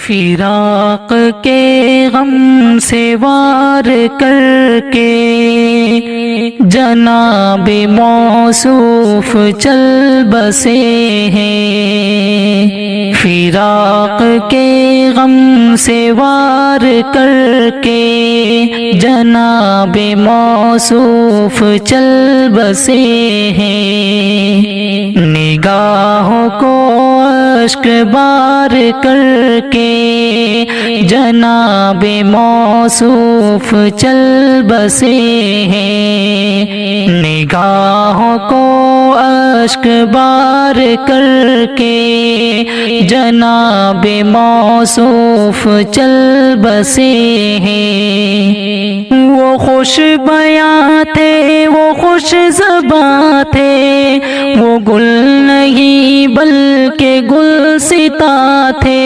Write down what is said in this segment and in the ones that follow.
فراق کے غم سے وار کر کے جناب موصوف چل بسے ہیں، فراق کے غم سے وار کر کے جناب موصوف چل بسے ہیں، نگاہوں کو اشک بار کر کے جناب موصوف چل بسے ہیں، نگاہوں کو اشک بار کر کے جناب موصوف چل بسے ہیں، وہ خوش بیاں تھے، وہ خوش زباں تھے، وہ گل نہیں بلکہ گلستاں تھے،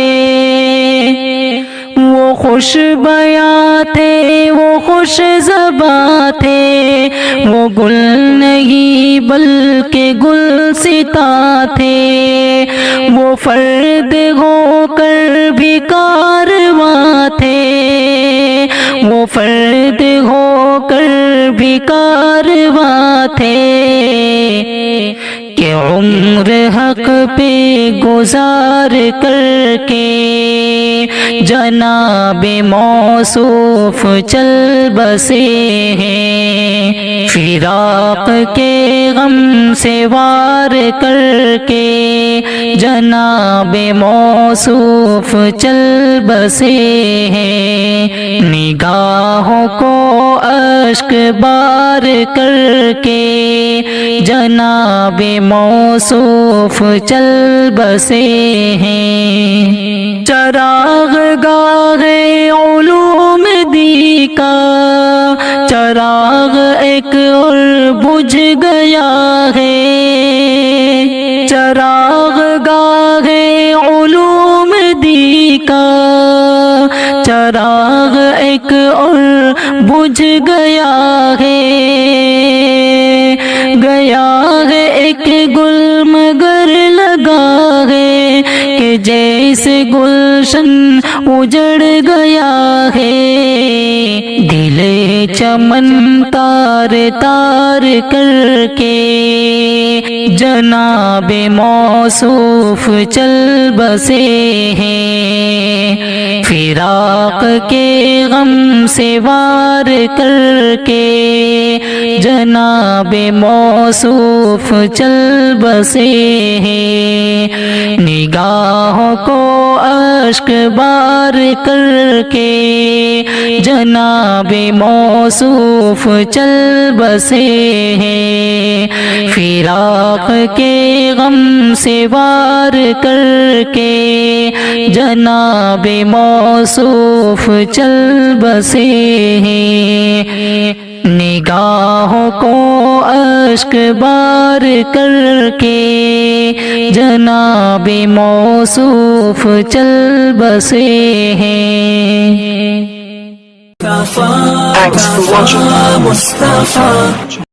وہ خوش بیاں تھے، وہ خوش زباں تھے، وہ گل نہیں بلکہ گلستاں تھے، وہ فرد ہو کر بھی کارواں تھے، وہ فرد ہو کر بھی کارواں تھے، کہ عمر حق پہ گزار کر کے جناب موصوف چل بسے ہیں، فراق کے غم سے وار کر کے جناب موصوف چل بسے ہیں، نگاہوں کو اشک بار کر کے جناب موصوف چل بسے ہیں، چراغ گاہ علوم دی کا چراغ ایک اور بجھ گیا ہے، چراغ گاہ علوم دی کا چراغ ایک اور بجھ گیا ہے، گیا ہے ایک گل مگر لگا ہے، کہ جیسے گلشن اجڑ گیا ہے، دل چمن تار تار کر کے جناب موصوف چل بسے ہیں، فراق کے غم سے وار کر کے جناب موصوف چل بسے ہیں، نگاہوں کو اشک بار کر کے جناب موصوف چل بسے ہیں، فراق کے غم سے وار کر کے جناب موصوف چل بسے ہیں، نگاہوں کو اشک بار کر کے جناب موصوف چل بسے ہیں۔ Thanks for watching.